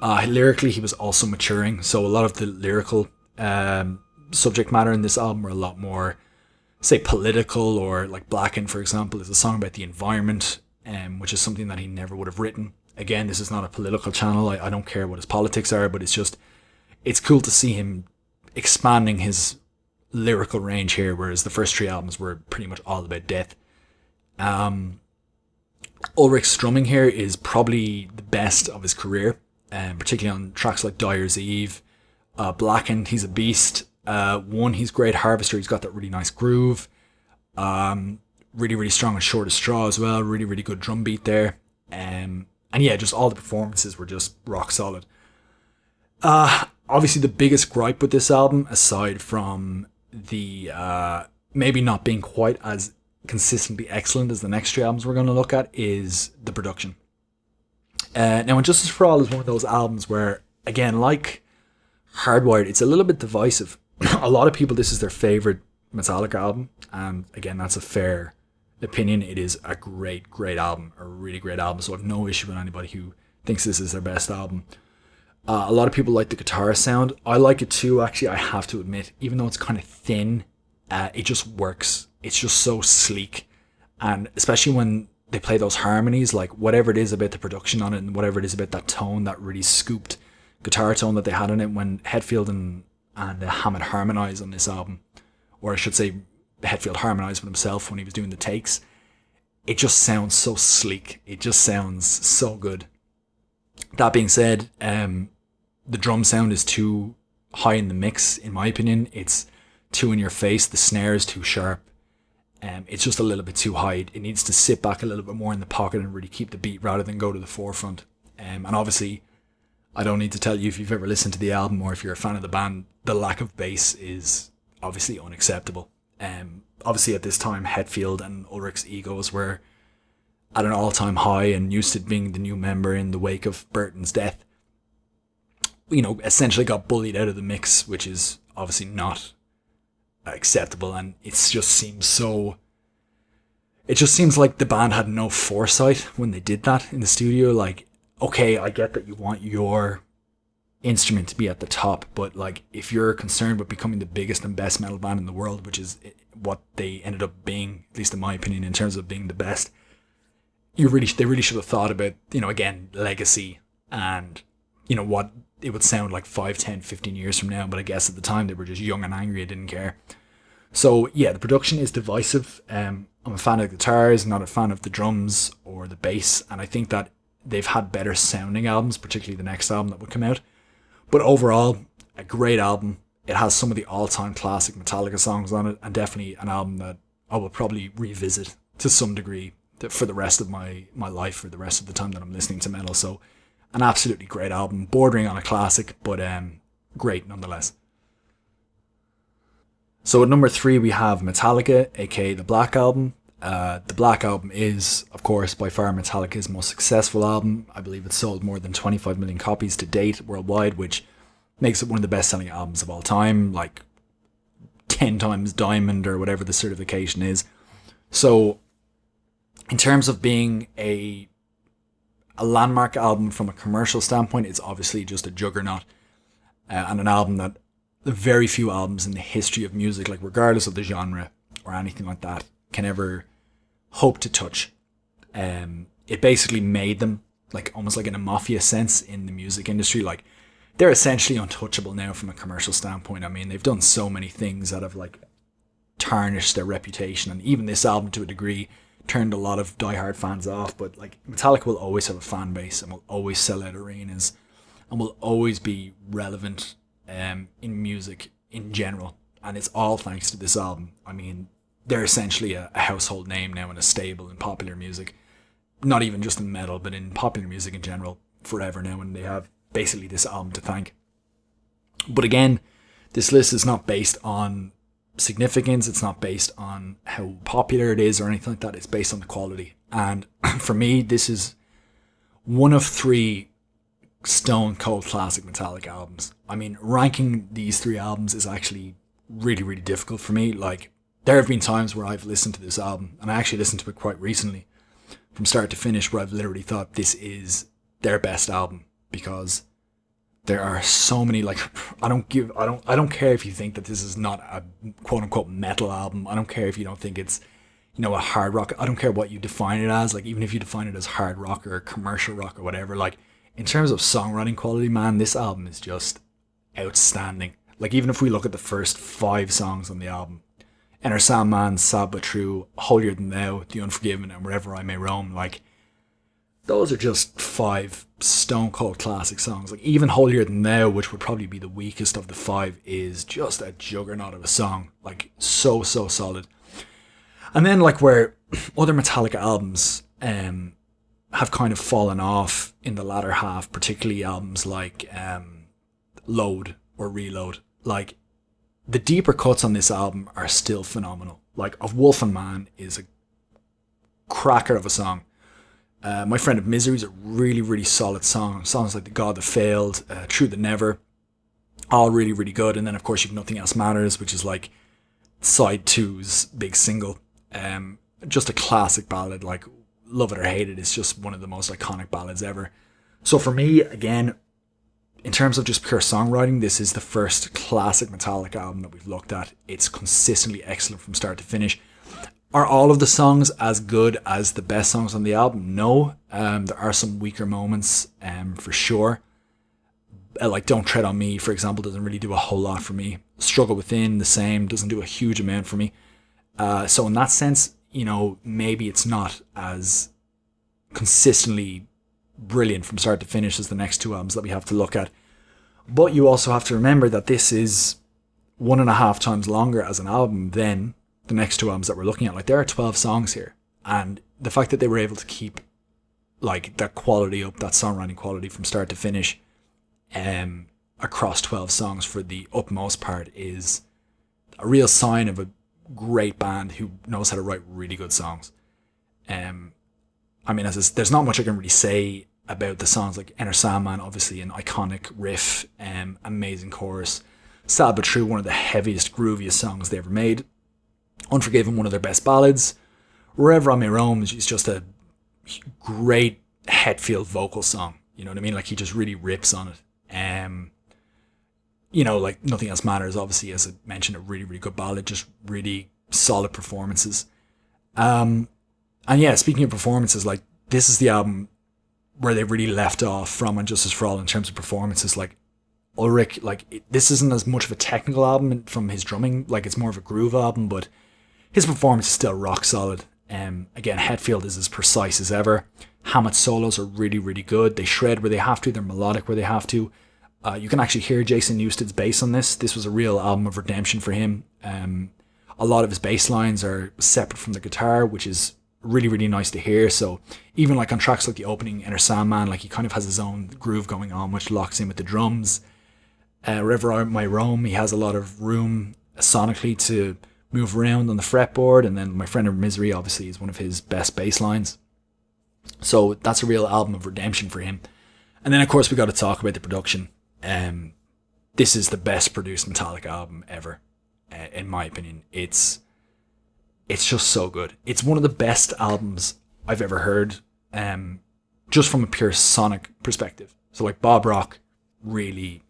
Lyrically, he was also maturing, so a lot of the lyrical subject matter in this album were a lot more, say, political, or like Blackened, for example, is a song about the environment, which is something that he never would have written. Again, this is not a political channel, I don't care what his politics are, but it's cool to see him expanding his lyrical range here, whereas the first three albums were pretty much all about death. Ulrich's strumming here is probably the best of his career, particularly on tracks like Dyer's Eve. Blackened, he's a beast. One, he's great. Harvester, he's got that really nice groove. Really, really strong on Short of Straw as well. Really, really good drum beat there. And yeah, just all the performances were just rock solid. Obviously, the biggest gripe with this album, aside from the maybe not being quite as consistently excellent as the next three albums we're going to look at, is the production. Now, Injustice for All is one of those albums where, again, like Hardwired, it's a little bit divisive. A lot of people, this is their favourite Metallica album, and again, that's a fair opinion. It is a great, great album, a really great album, so I have no issue with anybody who thinks this is their best album. A lot of people like the guitar sound. I like it too, actually, I have to admit. Even though it's kind of thin, it just works. It's just so sleek. And especially when they play those harmonies, like whatever it is about the production on it and whatever it is about that tone, that really scooped guitar tone that they had in it when Hetfield and Hammett harmonise on this album, or I should say Hetfield harmonised with himself when he was doing the takes, it just sounds so sleek. It just sounds so good. That being said, the drum sound is too high in the mix, in my opinion. It's too in your face. The snare is too sharp. It's just a little bit too high. It needs to sit back a little bit more in the pocket and really keep the beat rather than go to the forefront. And obviously, I don't need to tell you, if you've ever listened to the album or if you're a fan of the band, the lack of bass is obviously unacceptable. Obviously at this time, Hetfield and Ulrich's egos were at an all-time high, and Newsted, being the new member in the wake of Burton's death, you know, essentially got bullied out of the mix, which is obviously not acceptable. And it just seems like the band had no foresight when they did that in the studio. Like, okay, I get that you want your instrument to be at the top, but like, if you're concerned with becoming the biggest and best metal band in the world, which is what they ended up being, at least in my opinion, in terms of being the best, they really should have thought about, you know, again, legacy and, you know, what it would sound like 5, 10, 15 years from now. But I guess at the time they were just young and angry and didn't care. So yeah, the production is divisive. I'm a fan of the guitars, not a fan of the drums or the bass, and I think that they've had better sounding albums, particularly the next album that would come out. But overall, a great album. It has some of the all-time classic Metallica songs on it, and definitely an album that I will probably revisit to some degree for the rest of my life, for the rest of the time that I'm listening to metal. So an absolutely great album, bordering on a classic, but great nonetheless. So at number 3 we have Metallica, aka the Black Album. The Black Album is, of course, by far Metallica's most successful album. I believe it's sold more than 25 million copies to date worldwide, which makes it one of the best-selling albums of all time, like 10 times diamond or whatever the certification is. So in terms of being a landmark album from a commercial standpoint, it's obviously just a juggernaut, and an album that very few albums in the history of music, like regardless of the genre or anything like that, can ever hope to touch. It basically made them, like almost like in a mafia sense in the music industry. Like they're essentially untouchable now from a commercial standpoint. I mean, they've done so many things that have like tarnished their reputation, and even this album to a degree turned a lot of diehard fans off. But like Metallica will always have a fan base and will always sell out arenas and will always be relevant in music in general, and it's all thanks to this album. I mean, they're essentially a household name now and a stable in popular music, not even just in metal, but in popular music in general forever now, and they have basically this album to thank. But again, this list is not based on significance, it's not based on how popular it is or anything like that, it's based on the quality. And for me, this is one of 3 stone cold classic Metallica albums. I mean, ranking these 3 albums is actually really, really difficult for me. Like, there have been times where I've listened to this album, and I actually listened to it quite recently, from start to finish, where I've literally thought this is their best album, because there are so many, like, I don't care if you think that this is not a quote unquote metal album. I don't care if you don't think it's, you know, a hard rock. I don't care what you define it as. Like, even if you define it as hard rock or commercial rock or whatever, like, in terms of songwriting quality, man, this album is just outstanding. Like, even if we look at the first 5 songs on the album, Enter Sandman, Sad But True, Holier Than Thou, The Unforgiven, and Wherever I May Roam, like, those are just 5 stone cold classic songs. Like, even Holier Than Thou, which would probably be the weakest of the 5, is just a juggernaut of a song. Like, so solid. And then, like, where other Metallica albums have kind of fallen off in the latter half, particularly albums like Load or Reload, like, the deeper cuts on this album are still phenomenal. Like, Of Wolf and Man is a cracker of a song. My Friend of Misery is a really, really solid song. Songs like The God That Failed, True That Never, all really, really good. And then, of course, you've Nothing Else Matters, which is like side 2's big single. Just a classic ballad. Like, Love It or Hate It is just one of the most iconic ballads ever. So for me, again, in terms of just pure songwriting, this is the first classic Metallica album that we've looked at. It's consistently excellent from start to finish. Are all of the songs as good as the best songs on the album? No. There are some weaker moments, for sure. Like Don't Tread on Me, for example, doesn't really do a whole lot for me. Struggle Within, the same, doesn't do a huge amount for me. So in that sense, you know, maybe it's not as consistently brilliant from start to finish as the next 2 albums that we have to look at. But you also have to remember that this is 1.5 times longer as an album than the next 2 albums that we're looking at. Like, there are 12 songs here, and the fact that they were able to keep like that quality up, that songwriting quality from start to finish, across 12 songs for the utmost part, is a real sign of a great band who knows how to write really good songs. I mean, there's not much I can really say about the songs. Like Enter Sandman, obviously an iconic riff, amazing chorus. Sad But True, one of the heaviest, grooviest songs they ever made. Unforgiven, one of their best ballads. Wherever I May Roam is just a great Hetfield vocal song. You know what I mean? Like, he just really rips on it. You know, like Nothing Else Matters, obviously, as I mentioned, a really, really good ballad. Just really solid performances. And yeah, speaking of performances, like, this is the album where they really left off from And Justice for All in terms of performances. Like, Ulrich, like, this isn't as much of a technical album from his drumming. Like, it's more of a groove album, but his performance is still rock solid. Again, Hetfield is as precise as ever. Hammett's solos are really, really good. They shred where they have to. They're melodic where they have to. You can actually hear Jason Newsted's bass on this. This was a real album of redemption for him. A lot of his bass lines are separate from the guitar, which is really, really nice to hear. So even like on tracks like the opening Enter Sandman, like, he kind of has his own groove going on, which locks in with the drums. Wherever I May Roam, he has a lot of room sonically to move around on the fretboard. And then My Friend of Misery obviously is one of his best bass lines. So that's a real album of redemption for him. And then of course we got to talk about the production. This is the best produced Metallica album ever, in my opinion. It's just so good. It's one of the best albums I've ever heard, just from a pure sonic perspective. So like Bob Rock really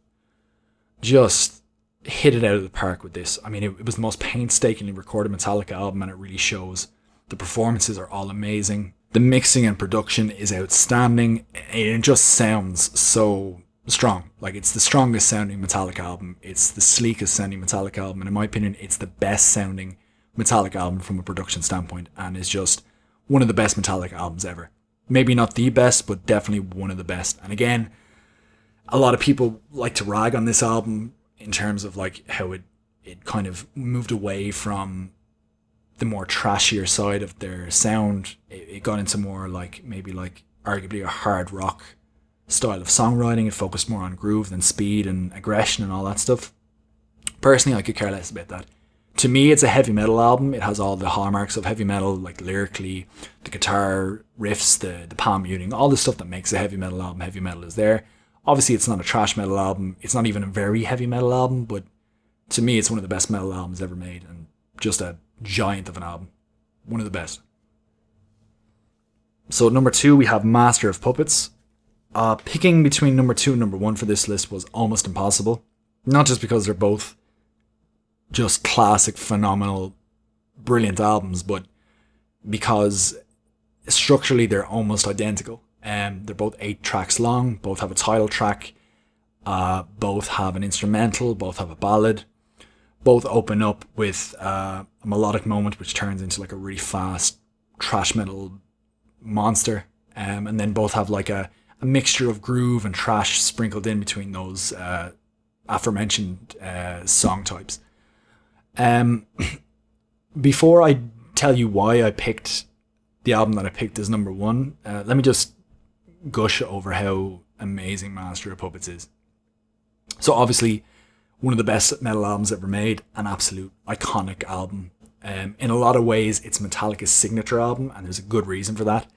just hit it out of the park with this. I mean, it was the most painstakingly recorded Metallica album, and it really shows. The performances are all amazing. The mixing and production is outstanding. It just sounds so strong. Like, it's the strongest sounding Metallica album. It's the sleekest sounding Metallica album. And in my opinion, it's the best sounding Metallica album from a production standpoint, and is just one of the best Metallica albums ever. Maybe not the best, but definitely one of the best. And again, a lot of people like to rag on this album in terms of like how it kind of moved away from the more trashier side of their sound. It got into more like, maybe like arguably a hard rock style of songwriting. It focused more on groove than speed and aggression and all that stuff. Personally, I could care less about that. To me, it's a heavy metal album. It has all the hallmarks of heavy metal, like lyrically, the guitar riffs, the palm muting, all the stuff that makes a heavy metal album. Heavy metal is there. Obviously, it's not a trash metal album. It's not even a very heavy metal album, but to me, it's one of the best metal albums ever made, and just a giant of an album. One of the best. So number 2, we have Master of Puppets. Picking between number 2 and number 1 for this list was almost impossible. Not just because they're both just classic, phenomenal, brilliant albums, but because structurally they're almost identical. They're both 8 tracks long, both have a title track, both have an instrumental, both have a ballad, both open up with a melodic moment which turns into like a really fast thrash metal monster, and then both have like a mixture of groove and thrash sprinkled in between those aforementioned song types. Before I tell you why I picked the album that I picked as number 1, let me just gush over how amazing Master of Puppets is. So obviously, one of the best metal albums ever made, an absolute iconic album. In a lot of ways, it's Metallica's signature album, and there's a good reason for that.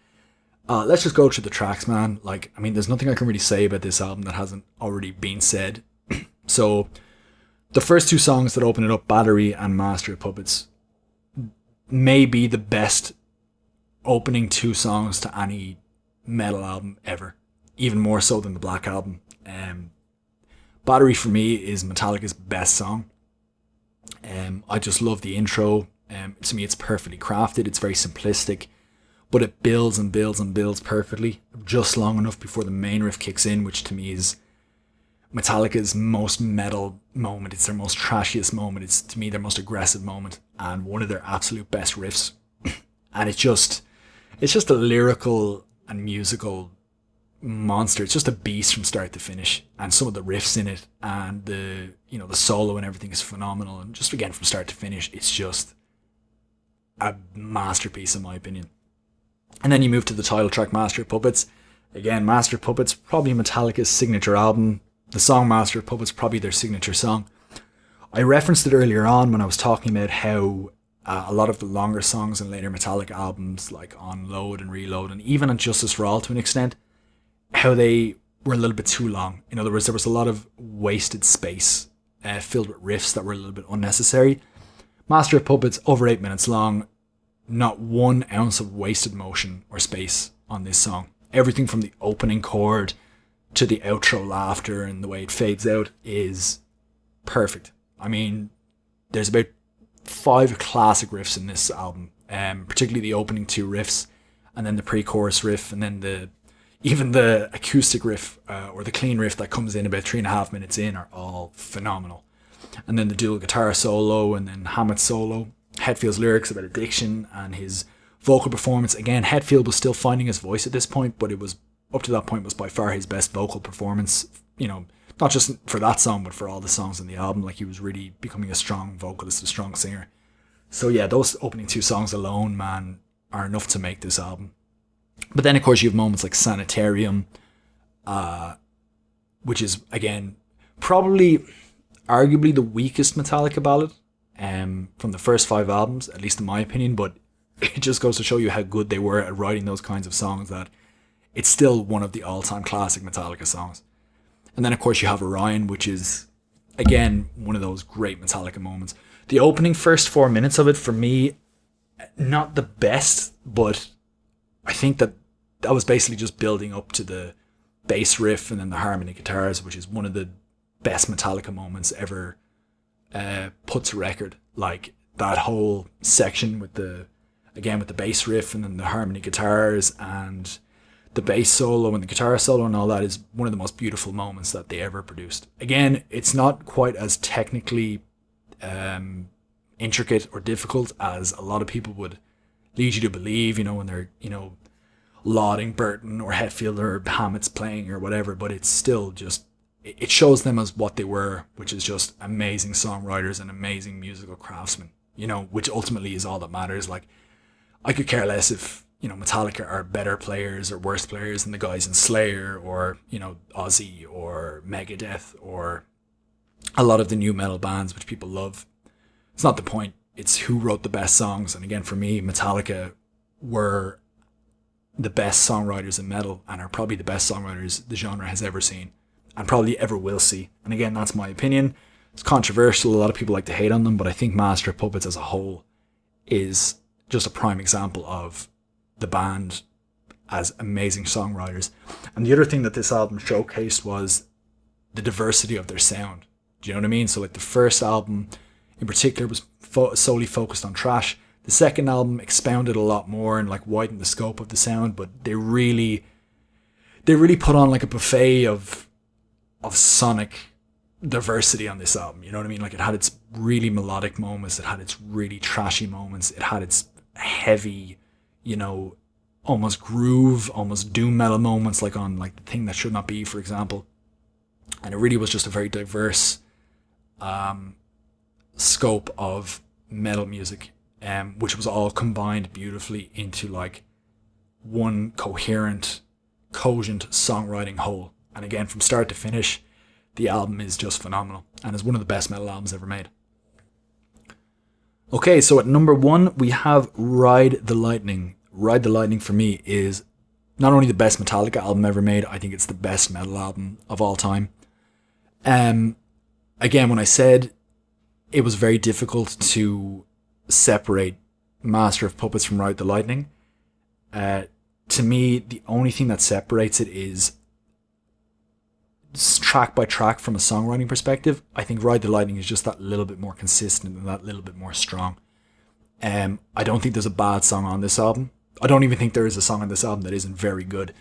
Let's just go through the tracks, man. Like, I mean, there's nothing I can really say about this album that hasn't already been said. So, the first 2 songs that open it up, Battery and Master of Puppets, may be the best opening 2 songs to any metal album ever. Even more so than the Black Album. Battery for me is Metallica's best song. I just love the intro. To me, it's perfectly crafted. It's very simplistic, but it builds and builds and builds perfectly, just long enough before the main riff kicks in, which to me is Metallica's most metal moment. It's their most trashiest moment. It's, to me, their most aggressive moment, and one of their absolute best riffs. And it's just a lyrical and musical monster. It's just a beast from start to finish, and some of the riffs in it and the solo and everything is phenomenal. And just again, from start to finish, it's just a masterpiece in my opinion. And then you move to the title track, Master of Puppets. Again, Master of Puppets, probably Metallica's signature album. The song Master of Puppets, probably their signature song. I referenced it earlier on when I was talking about how a lot of the longer songs in later Metallica albums, like on Load and Reload, and even on Justice for All to an extent, how they were a little bit too long. In other words, there was a lot of wasted space filled with riffs that were a little bit unnecessary. Master of Puppets, over 8 minutes long, not 1 ounce of wasted motion or space on this song. Everything from the opening chord to the outro laughter and the way it fades out is perfect. I mean, there's about 5 classic riffs in this album, particularly the opening 2 riffs, and then the pre-chorus riff, and then even the acoustic riff or the clean riff that comes in about 3.5 minutes in are all phenomenal. And then the dual guitar solo, and then Hammett's solo. Hetfield's lyrics about addiction and his vocal performance. Again, Hetfield was still finding his voice at this point, but it was, up to that point, was by far his best vocal performance. You know, not just for that song, but for all the songs on the album. Like, he was really becoming a strong vocalist, a strong singer. So yeah, those opening 2 songs alone, man, are enough to make this album. But then, of course, you have moments like Sanitarium, which is, again, probably arguably the weakest Metallica ballad. from the first 5 albums, at least in my opinion, but it just goes to show you how good they were at writing those kinds of songs that it's still one of the all-time classic Metallica songs. And then, of course, you have Orion, which is, again, one of those great Metallica moments. The opening first 4 minutes of it, for me, not the best, but I think that was basically just building up to the bass riff and then the harmony guitars, which is one of the best Metallica moments ever put to record. Like, that whole section with the bass riff and then the harmony guitars and the bass solo and the guitar solo and all that is one of the most beautiful moments that they ever produced. Again, it's not quite as technically intricate or difficult as a lot of people would lead you to believe, when they're, lauding Burton or Hetfield or Hammett's playing or whatever, but it's still just, it shows them as what they were, which is just amazing songwriters and amazing musical craftsmen, which ultimately is all that matters. Like, I could care less if, Metallica are better players or worse players than the guys in Slayer or, Ozzy or Megadeth or a lot of the new metal bands which people love. It's not the point. It's who wrote the best songs. And again, for me, Metallica were the best songwriters in metal and are probably the best songwriters the genre has ever seen and probably ever will see. And again, that's my opinion. It's controversial. A lot of people like to hate on them, but I think Master of Puppets as a whole is just a prime example of the band as amazing songwriters. And the other thing that this album showcased was the diversity of their sound. Do you know what I mean? So like the first album in particular was solely focused on thrash. The second album expounded a lot more and like widened the scope of the sound, but they really put on like a buffet of sonic diversity on this album. You know what I mean? Like, it had its really melodic moments, it had its really trashy moments, it had its heavy, almost groove, almost doom metal moments, like on like The Thing That Should Not Be, for example. And it really was just a very diverse scope of metal music, which was all combined beautifully into like one coherent, cogent songwriting whole. And again, from start to finish, the album is just phenomenal and is one of the best metal albums ever made. Okay, so at number 1, we have Ride the Lightning. Ride the Lightning for me is not only the best Metallica album ever made, I think it's the best metal album of all time. Again, when I said it was very difficult to separate Master of Puppets from Ride the Lightning, to me, the only thing that separates it is track by track from a songwriting perspective. I think Ride the Lightning is just that little bit more consistent and that little bit more strong. I don't think there's a bad song on this album. I don't even think there is a song on this album that isn't very good.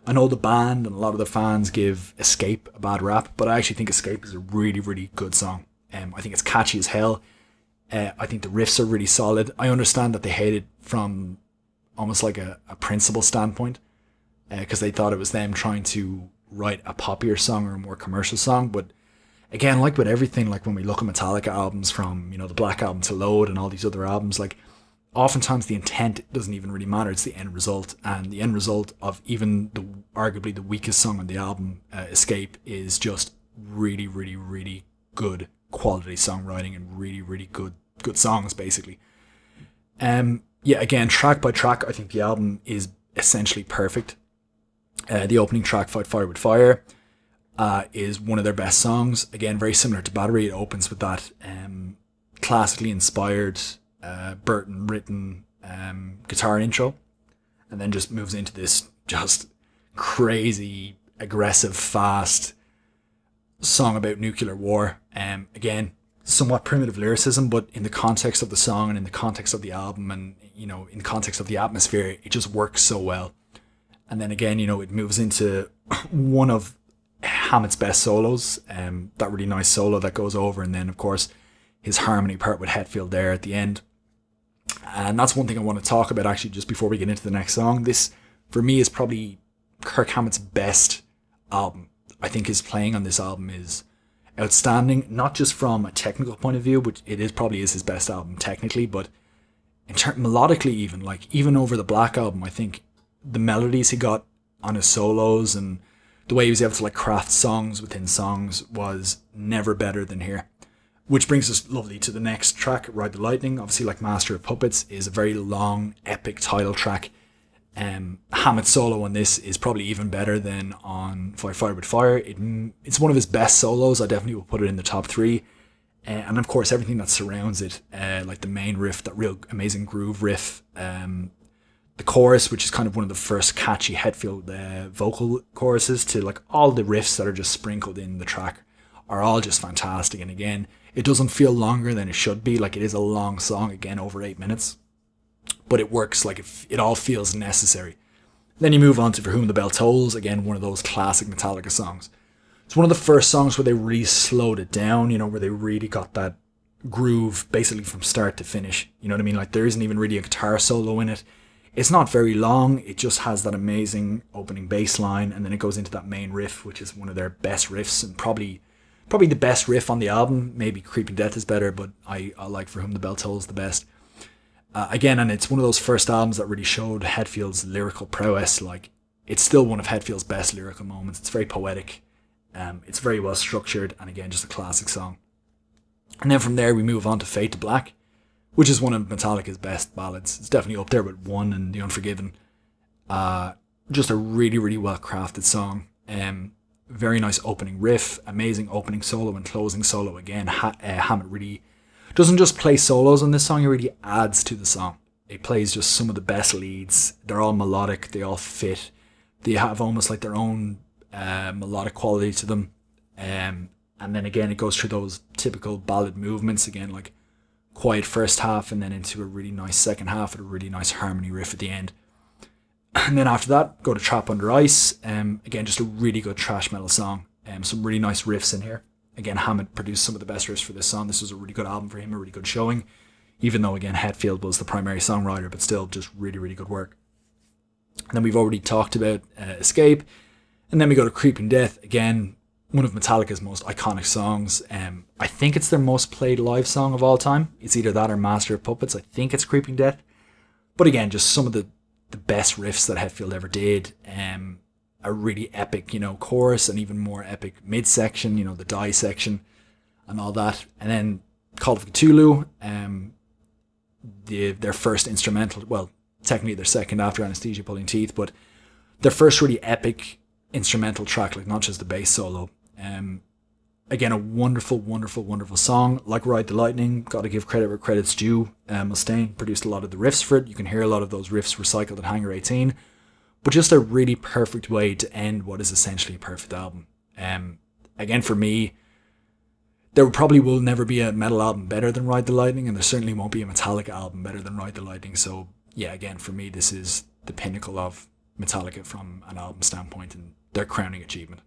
I know the band and a lot of the fans give Escape a bad rap, but I actually think Escape is a really, really good song. I think it's catchy as hell. I think the riffs are really solid. I understand that they hate it from almost like a principle standpoint, because they thought it was them trying to write a poppier song or a more commercial song. But again, like with everything, like when we look at Metallica albums from, the Black Album to Load and all these other albums, like oftentimes the intent doesn't even really matter. It's the end result, and the end result of even arguably the weakest song on the album, Escape, is just really, really, really good quality songwriting and really, really good songs, basically. Again, track by track, I think the album is essentially perfect. The opening track, Fight Fire with Fire, is one of their best songs. Again, very similar to Battery. It opens with that classically inspired, Burton written guitar intro, and then just moves into this just crazy, aggressive, fast song about nuclear war. Again, somewhat primitive lyricism, but in the context of the song and in the context of the album and, in the context of the atmosphere, it just works so well. And then again, it moves into one of Hammett's best solos, that really nice solo that goes over, and then of course his harmony part with Hetfield there at the end. And that's one thing I want to talk about actually just before we get into the next song. This, for me, is probably Kirk Hammett's best album. I think his playing on this album is outstanding, not just from a technical point of view, which probably is his best album technically, but melodically even over the Black Album, I think the melodies he got on his solos and the way he was able to craft songs within songs was never better than here. Which brings us lovely to the next track, Ride the Lightning. Obviously, like Master of Puppets, is a very long, epic title track. Hammett's solo on this is probably even better than on Fight Fire with Fire. It's one of his best solos. I definitely will put it in the top 3. And of course, everything that surrounds it, like the main riff, that real amazing groove riff, the chorus, which is kind of one of the first catchy Hetfield vocal choruses, to like all the riffs that are just sprinkled in the track are all just fantastic. And again, it doesn't feel longer than it should be. Like, it is a long song, again, over 8 minutes. But it works, like it all feels necessary. Then you move on to For Whom the Bell Tolls, again, one of those classic Metallica songs. It's one of the first songs where they really slowed it down, where they really got that groove basically from start to finish. You know what I mean? Like, there isn't even really a guitar solo in it. It's not very long. It just has that amazing opening bass line, and then it goes into that main riff, which is one of their best riffs, and probably the best riff on the album. Maybe Creeping Death is better, but I like For Whom the Bell Tolls the best. Again, and it's one of those first albums that really showed Hetfield's lyrical prowess. Like, it's still one of Hetfield's best lyrical moments. It's very poetic. It's very well structured, and again, just a classic song. And then from there, we move on to Fade to Black, which is one of Metallica's best ballads. It's definitely up there with One and The Unforgiven. Just a really, really well crafted song. Very nice opening riff, amazing opening solo and closing solo. Again, Hammett really doesn't just play solos on this song, it really adds to the song. It plays just some of the best leads. They're all melodic, they all fit. They have almost like their own melodic quality to them. And then again, it goes through those typical ballad movements, again, like quiet first half and then into a really nice second half with a really nice harmony riff at the end. And then after that, go to Trap Under Ice. Again, just a really good thrash metal song. Some really nice riffs in here. Again, Hammett produced some of the best riffs for this song. This was a really good album for him, a really good showing. Even though, again, Hetfield was the primary songwriter, but still just really, really good work. And then we've already talked about Escape. And then we go to Creeping Death. Again, one of Metallica's most iconic songs. I think it's their most played live song of all time. It's either that or Master of Puppets. I think it's Creeping Death. But again, just some of the best riffs that Hetfield ever did. A really epic, chorus, and even more epic midsection, the die section and all that. And then Call of Cthulhu, their first instrumental, well, technically their second after Anesthesia Pulling Teeth, but their first really epic instrumental track, like not just the bass solo. Again, a wonderful, wonderful, wonderful song. Like Ride the Lightning, got to give credit where credit's due. Mustaine produced a lot of the riffs for it. You can hear a lot of those riffs recycled at Hangar 18. But just a really perfect way to end what is essentially a perfect album. Again, for me, there probably will never be a metal album better than Ride the Lightning, and there certainly won't be a Metallica album better than Ride the Lightning. So yeah, again, for me, this is the pinnacle of Metallica from an album standpoint and their crowning achievement.